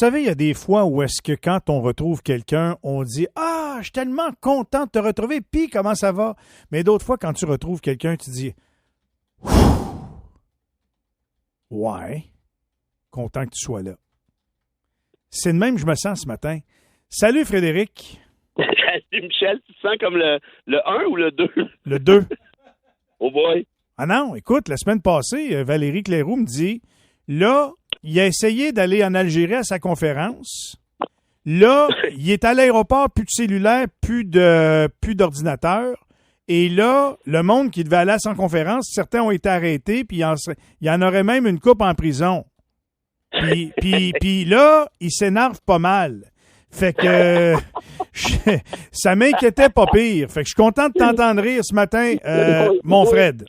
savez, il y a des fois où est-ce que quand on retrouve quelqu'un, on dit « Ah, je suis tellement content de te retrouver, puis comment ça va? » Mais d'autres fois, quand tu retrouves quelqu'un, tu dis « Ouais, content que tu sois là. » C'est de même que je me sens ce matin. Salut Frédéric. Salut Michel, tu te sens comme le 1 ou le 2? Le 2. Oh boy. Ah non, écoute, la semaine passée, Valérie Cléroux me dit, là, il a essayé d'aller en Algérie à sa conférence. Là, il est à l'aéroport, plus de cellulaire, plus d'ordinateur. Et là, le monde qui devait aller à sa conférence, certains ont été arrêtés, puis il y en aurait même une coupe en prison. Puis là, il s'énerve pas mal. Fait que ça m'inquiétait pas pire. Fait que je suis content de t'entendre rire ce matin, mon Fred.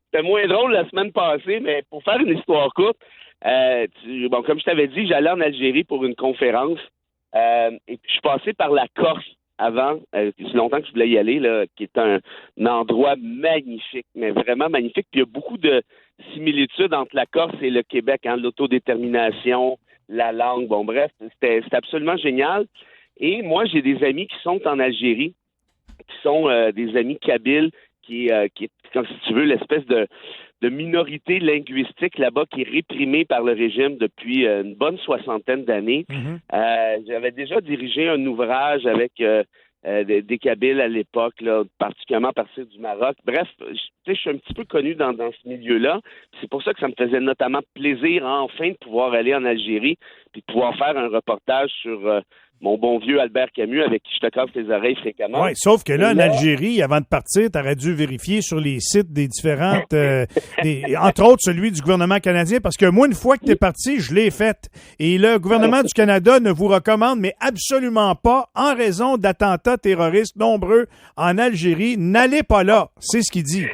C'était moins drôle la semaine passée, mais pour faire une histoire courte, comme je t'avais dit, j'allais en Algérie pour une conférence. Et puis je suis passé par la Corse avant. C'est longtemps que je voulais y aller, là, qui est un endroit magnifique, mais vraiment magnifique. Puis il y a beaucoup de similitudes entre la Corse et le Québec, hein, l'autodétermination, la langue. Bon, bref, c'était absolument génial. Et moi, j'ai des amis qui sont en Algérie, qui sont des amis kabyles, qui est, comme si tu veux, l'espèce de minorité linguistique là-bas qui est réprimée par le régime depuis une bonne 60aine d'années. Mm-hmm. J'avais déjà dirigé un ouvrage avec des Kabyles à l'époque, là, particulièrement à partir du Maroc. Bref, je suis un petit peu connu dans ce milieu-là. C'est pour ça que ça me faisait notamment plaisir enfin de pouvoir aller en Algérie puis de pouvoir faire un reportage sur mon bon vieux Albert Camus, avec qui je te casse les oreilles fréquemment. Oui, sauf que là, en Algérie, avant de partir, tu aurais dû vérifier sur les sites des différentes... entre autres, celui du gouvernement canadien, parce que moi, une fois que tu es parti, je l'ai fait. Et le gouvernement du Canada ne vous recommande, mais absolument pas, en raison d'attentats terroristes nombreux en Algérie, n'allez pas là. C'est ce qu'il dit.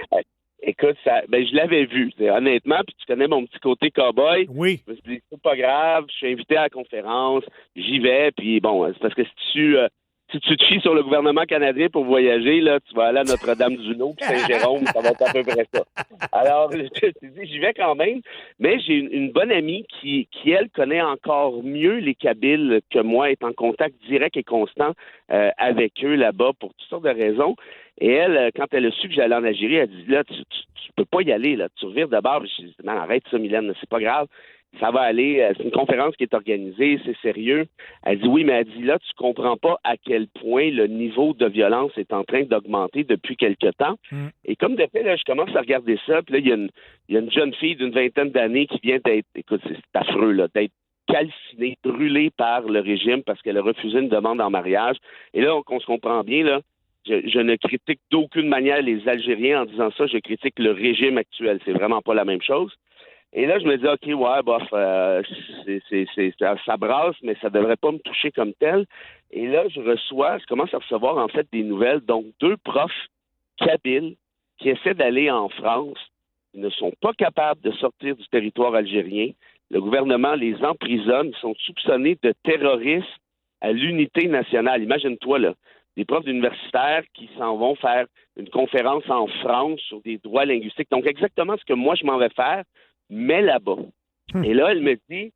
Écoute, je l'avais vu, honnêtement, puis tu connais mon petit côté cow-boy. Oui. Je me suis dit, c'est pas grave, je suis invité à la conférence, j'y vais, puis bon, c'est parce que si tu te fies sur le gouvernement canadien pour voyager, là, tu vas aller à Notre-Dame-du-Lot puis Saint-Jérôme, ça va être à peu près ça. Alors, je te dis, j'y vais quand même, mais j'ai une bonne amie qui, elle, connaît encore mieux les Kabyles que moi, est en contact direct et constant avec eux là-bas pour toutes sortes de raisons. Et elle, quand elle a su que j'allais en Algérie, elle dit, là, tu peux pas y aller, là, tu revires d'abord. Je dis, non, arrête ça, Mylène, c'est pas grave. Ça va aller, c'est une conférence qui est organisée, c'est sérieux. Elle dit oui, mais elle dit là, tu comprends pas à quel point le niveau de violence est en train d'augmenter depuis quelque temps. Et comme de fait, là, je commence à regarder ça, puis là, il y a une jeune fille d'une 20aine d'années qui vient d'être, écoute, c'est affreux, là, d'être calcinée, brûlée par le régime parce qu'elle a refusé une demande en mariage. Et là, on se comprend bien, là, je ne critique d'aucune manière les Algériens en disant ça, je critique le régime actuel. C'est vraiment pas la même chose. Et là, je me dis, OK, ouais, bof, ça brasse, mais ça devrait pas me toucher comme tel. Et là, je commence à recevoir, en fait, des nouvelles. Donc, 2 profs kabyles qui essaient d'aller en France. Ils ne sont pas capables de sortir du territoire algérien. Le gouvernement les emprisonne. Ils sont soupçonnés de terrorisme à l'unité nationale. Imagine-toi, là, des profs universitaires qui s'en vont faire une conférence en France sur des droits linguistiques. Donc, exactement ce que moi, je m'en vais faire, mais là-bas. Et là, elle me dit,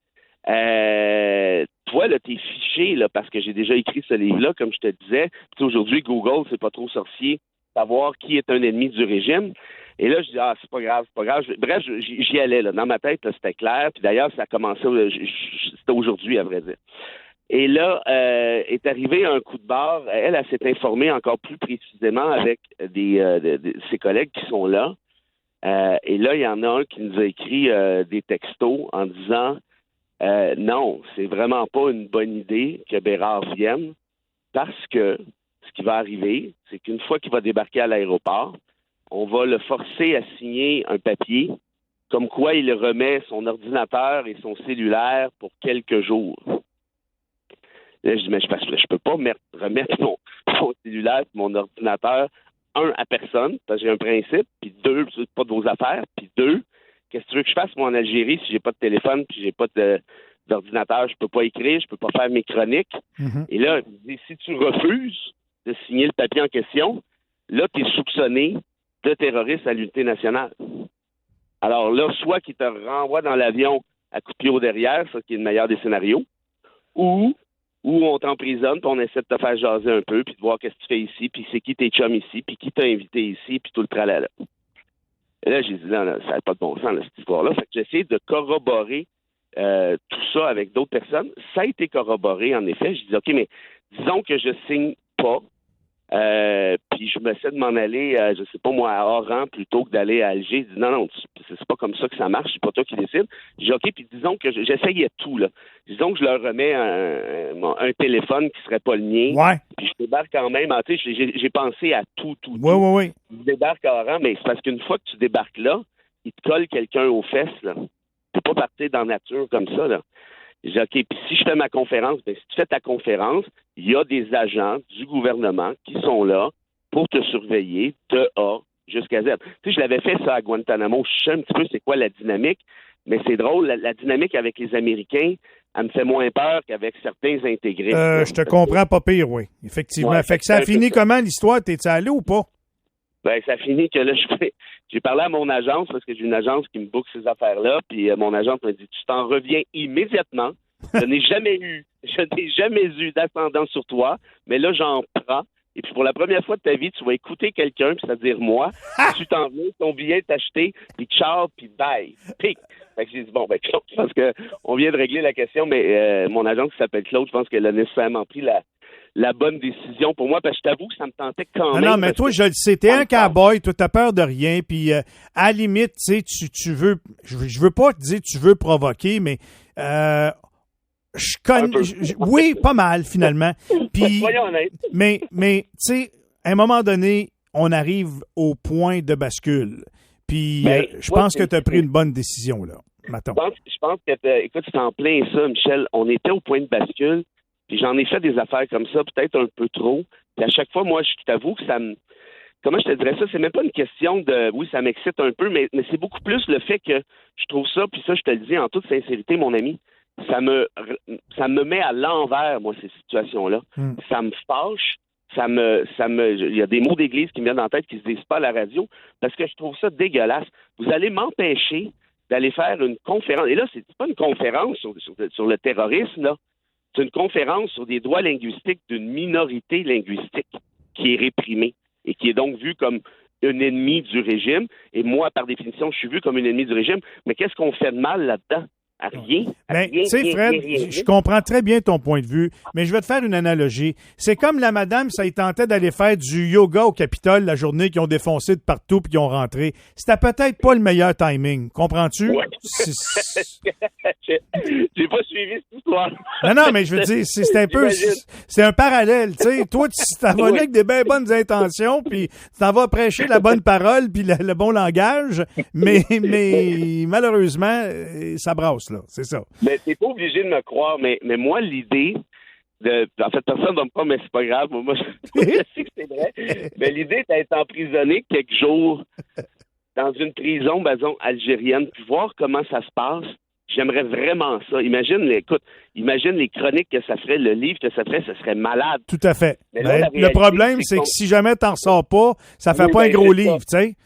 toi, là, t'es fiché, là, parce que j'ai déjà écrit ce livre-là, comme je te disais. Puis aujourd'hui, Google, c'est pas trop sorcier, savoir qui est un ennemi du régime. Et là, je dis, c'est pas grave, c'est pas grave. Bref, j'y allais, là. Dans ma tête, là, c'était clair. Puis d'ailleurs, ça a commencé, c'était aujourd'hui, à vrai dire. Et là, est arrivé un coup de barre. Elle s'est informée encore plus précisément avec ses collègues qui sont là. Et là, il y en a un qui nous a écrit des textos en disant non, c'est vraiment pas une bonne idée que Bérard vienne parce que ce qui va arriver, c'est qu'une fois qu'il va débarquer à l'aéroport, on va le forcer à signer un papier comme quoi il remet son ordinateur et son cellulaire pour quelques jours. Là, je dis, mais je peux pas remettre mon cellulaire et mon ordinateur, 1, à personne, parce que j'ai un principe, puis 2, c'est pas de vos affaires, puis 2, qu'est-ce que tu veux que je fasse, moi, en Algérie, si j'ai pas de téléphone, puis j'ai pas d'ordinateur, je peux pas écrire, je peux pas faire mes chroniques. Mm-hmm. Et là, si tu refuses de signer le papier en question, là, tu es soupçonné de terroriste à l'unité nationale. Alors là, soit qu'il te renvoie dans l'avion à coup de pied au derrière, ça qui est le meilleur des scénarios, ou on t'emprisonne, puis on essaie de te faire jaser un peu, puis de voir qu'est-ce que tu fais ici, puis c'est qui tes chums ici, puis qui t'a invité ici, puis tout le tralala. Et là, j'ai dit, non, ça n'a pas de bon sens, là, cette histoire-là. Fait que j'ai essayé de corroborer tout ça avec d'autres personnes. Ça a été corroboré, en effet. Je dis, OK, mais disons que je signe pas, puis je me de m'en aller, je sais pas moi, à Oran plutôt que d'aller à Alger. Je dis, non, c'est pas comme ça que ça marche, c'est pas toi qui décide. Je dis, OK, puis disons que j'essayais tout, là. Disons que je leur remets un téléphone qui serait pas le mien. Ouais. Puis je débarque quand même. Tu sais, j'ai pensé à tout. Oui. Je débarque à Oran, mais c'est parce qu'une fois que tu débarques là, il te colle quelqu'un aux fesses, là. Tu peux pas partir dans la nature comme ça, là. Je dis, OK, puis si je fais ma conférence, bien, si tu fais ta conférence, il y a des agents du gouvernement qui sont là pour te surveiller de A jusqu'à Z. Tu sais, je l'avais fait ça à Guantanamo. Je sais un petit peu c'est quoi la dynamique, mais c'est drôle, la dynamique avec les Américains, elle me fait moins peur qu'avec certains intégristes. Je te comprends pas pire, oui. Effectivement. Ouais, fait que ça a fini comment l'histoire? T'es-tu allé ou pas? Ben, ça finit que là, j'ai parlé à mon agence, parce que j'ai une agence qui me book ces affaires-là, puis mon agence m'a dit, tu t'en reviens immédiatement. Je n'ai jamais eu d'ascendant sur toi, mais là, j'en prends. Et puis, pour la première fois de ta vie, tu vas écouter quelqu'un, puis c'est-à-dire moi, tu t'en viens, ton billet est acheté, puis ciao, puis bye. Pic. Fait que j'ai dit, bon, ben, Claude, je pense qu'on vient de régler la question, mais mon agence qui s'appelle Claude, je pense qu'elle a nécessairement pris la bonne décision pour moi, parce que je t'avoue que ça me tentait quand même. Non, mais toi, je le sais, t'es un cowboy, toi, t'as peur de rien, puis à la limite, tu sais, tu veux, je veux pas te dire tu veux provoquer, mais oui, pas mal, finalement. Puis, soyons honnêtes. Mais tu sais, à un moment donné, on arrive au point de bascule. Puis, je pense que tu as pris une bonne décision, là, mettons. Je pense que, écoute, c'est en plein ça, Michel. On était au point de bascule. Puis j'en ai fait des affaires comme ça, peut-être un peu trop. Puis à chaque fois, moi, je t'avoue que ça me... Comment je te dirais ça? C'est même pas une question de... Oui, ça m'excite un peu, mais c'est beaucoup plus le fait que je trouve ça, puis ça, je te le dis en toute sincérité, mon ami, ça me met à l'envers, moi, ces situations-là. Ça me fâche. Il y a des mots d'église qui me viennent en tête qui se disent pas à la radio, parce que je trouve ça dégueulasse. Vous allez m'empêcher d'aller faire une conférence. Et là, c'est pas une conférence sur le terrorisme, là. C'est une conférence sur des droits linguistiques d'une minorité linguistique qui est réprimée et qui est donc vue comme une ennemie du régime. Et moi, par définition, je suis vu comme une ennemie du régime. Mais qu'est-ce qu'on fait de mal là-dedans? À rien. Mais tu sais, Fred, je comprends très bien ton point de vue, mais je vais te faire une analogie. C'est comme la madame, ça y tentait d'aller faire du yoga au Capitole la journée qu'ils ont défoncé de partout puis qu'ils ont rentré. C'était peut-être pas le meilleur timing. Comprends-tu? Ouais. J'ai pas suivi cette histoire. Non, mais je veux dire, c'est un peu... C'est un parallèle, tu sais. Toi, tu t'en vas là avec des bien bonnes intentions, puis tu t'en vas prêcher la bonne parole puis le bon langage, mais malheureusement, ça brasse. Là, c'est ça. Mais t'es pas obligé de me croire, mais moi, l'idée en fait, personne va me croire, mais c'est pas grave. Moi, je sais que c'est vrai. Mais l'idée d'être emprisonné quelques jours dans une prison, disons, algérienne, puis voir comment ça se passe, j'aimerais vraiment ça. Imagine les chroniques que ça ferait, le livre que ça ferait, ce serait malade. Tout à fait. Mais là, le problème, c'est que si jamais t'en ressors pas, ça fait pas un gros livre, tu sais.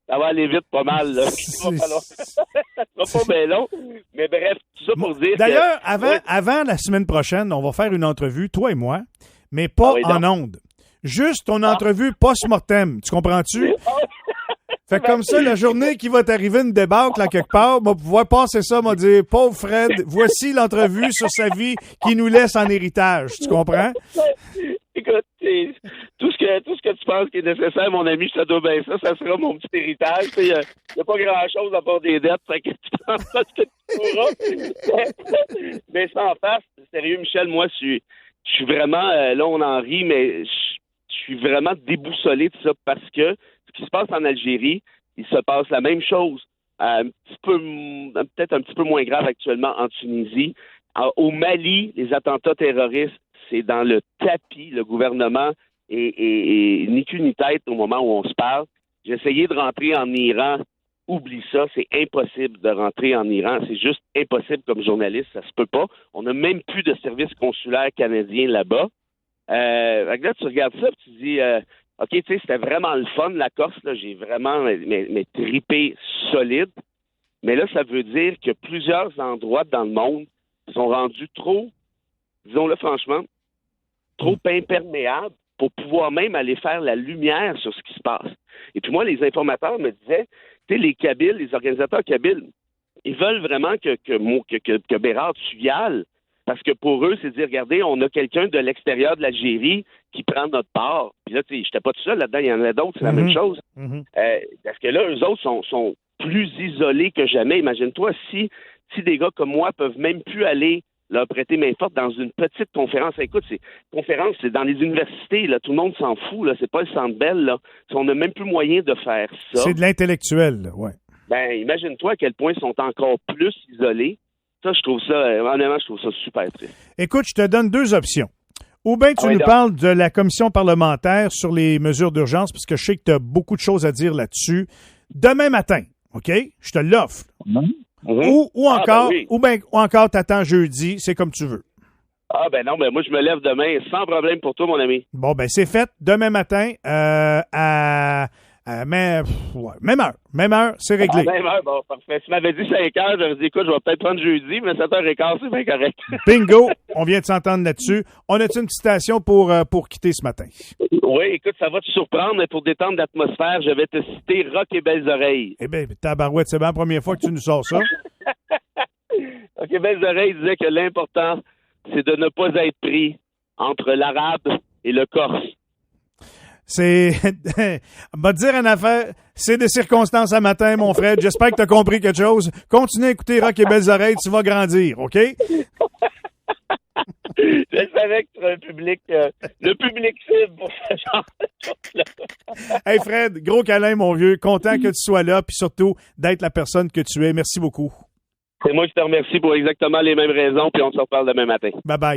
Ça va aller vite pas mal, là. Ça sera pas bien long. Mais bref, tout ça pour dire d'ailleurs, avant la semaine prochaine, on va faire une entrevue, toi et moi, mais pas en ondes. Juste ton entrevue post-mortem. Tu comprends-tu? Fait que comme ça, la journée qui va t'arriver une débâcle là quelque part, on va pouvoir passer ça, m'a dire, pauvre Fred, voici l'entrevue sur sa vie qui nous laisse en héritage. Tu comprends? Écoute, tout ce que tu penses qui est nécessaire, mon ami, ça doit bien ça sera mon petit héritage. Il n'y a pas grand-chose à part des dettes, fait que tu penses pas ce que tu pourras. Mais sans face, sérieux, Michel, moi, je suis vraiment, là, on en rit, mais je suis vraiment déboussolé de ça parce que ce qui se passe en Algérie, il se passe la même chose, peut-être un petit peu moins grave actuellement en Tunisie. Au Mali, les attentats terroristes, c'est dans le tapis. Le gouvernement est ni queue ni tête au moment où on se parle. J'ai essayé de rentrer en Iran. Oublie ça, c'est impossible de rentrer en Iran. C'est juste impossible comme journaliste, ça se peut pas. On n'a même plus de service consulaire canadien là-bas. Là, tu regardes ça et tu dis... OK, tu sais, c'était vraiment le fun, la Corse, là, j'ai vraiment tripé solide. Mais là, ça veut dire que plusieurs endroits dans le monde sont rendus trop, disons-le franchement, trop imperméables pour pouvoir même aller faire la lumière sur ce qui se passe. Et puis moi, les informateurs me disaient, tu sais, les Kabyles, les organisateurs Kabyles, ils veulent vraiment que Bérard tue Vial, parce que pour eux, c'est de dire, regardez, on a quelqu'un de l'extérieur de l'Algérie qui prend notre part. Puis là, tu sais, j'étais pas tout seul là-dedans, il y en a d'autres, c'est la même chose. Parce que là, eux autres sont plus isolés que jamais. Imagine-toi si des gars comme moi peuvent même plus aller leur prêter main forte dans une petite conférence. Écoute, c'est dans les universités, là, tout le monde s'en fout, là, c'est pas le Centre Bell, là. On n'a même plus moyen de faire ça. C'est de l'intellectuel, ouais. Ben, imagine-toi à quel point ils sont encore plus isolés. Ça, honnêtement, je trouve ça super triste. Écoute, je te donne deux options. Ou bien tu nous parles de la commission parlementaire sur les mesures d'urgence, parce que je sais que tu as beaucoup de choses à dire là-dessus. Demain matin, OK? Je te l'offre. Ou encore, ou encore t'attends jeudi, c'est comme tu veux. Ah ben non, ben moi je me lève demain sans problème pour toi, mon ami. Bon, ben c'est fait. Demain matin, même heure, c'est réglé. Même heure, bon, parfait. Si tu m'avais dit 5 heures, j'aurais dit, écoute, je vais peut-être prendre jeudi, mais 7h15, c'est bien correct. Bingo, on vient de s'entendre là-dessus. On a-tu une petite citation pour quitter ce matin? Oui, écoute, ça va te surprendre, mais pour détendre l'atmosphère, je vais te citer Rock et Belles Oreilles. Eh bien, tabarouette, c'est bien la première fois que tu nous sors ça. Rock et Belles Oreilles disait que l'important, c'est de ne pas être pris entre l'arabe et le corse. C'est, va te dire une affaire, c'est des circonstances à matin, mon frère. J'espère que tu as compris quelque chose. Continue à écouter Rock et Belles Oreilles, tu vas grandir, OK? Je savais que tu serais le public cible pour ce genre de choses-là. Hey Fred, gros câlin, mon vieux. Content que tu sois là, puis surtout d'être la personne que tu es. Merci beaucoup. C'est moi qui te remercie pour exactement les mêmes raisons, puis on se reparle demain matin. Bye bye.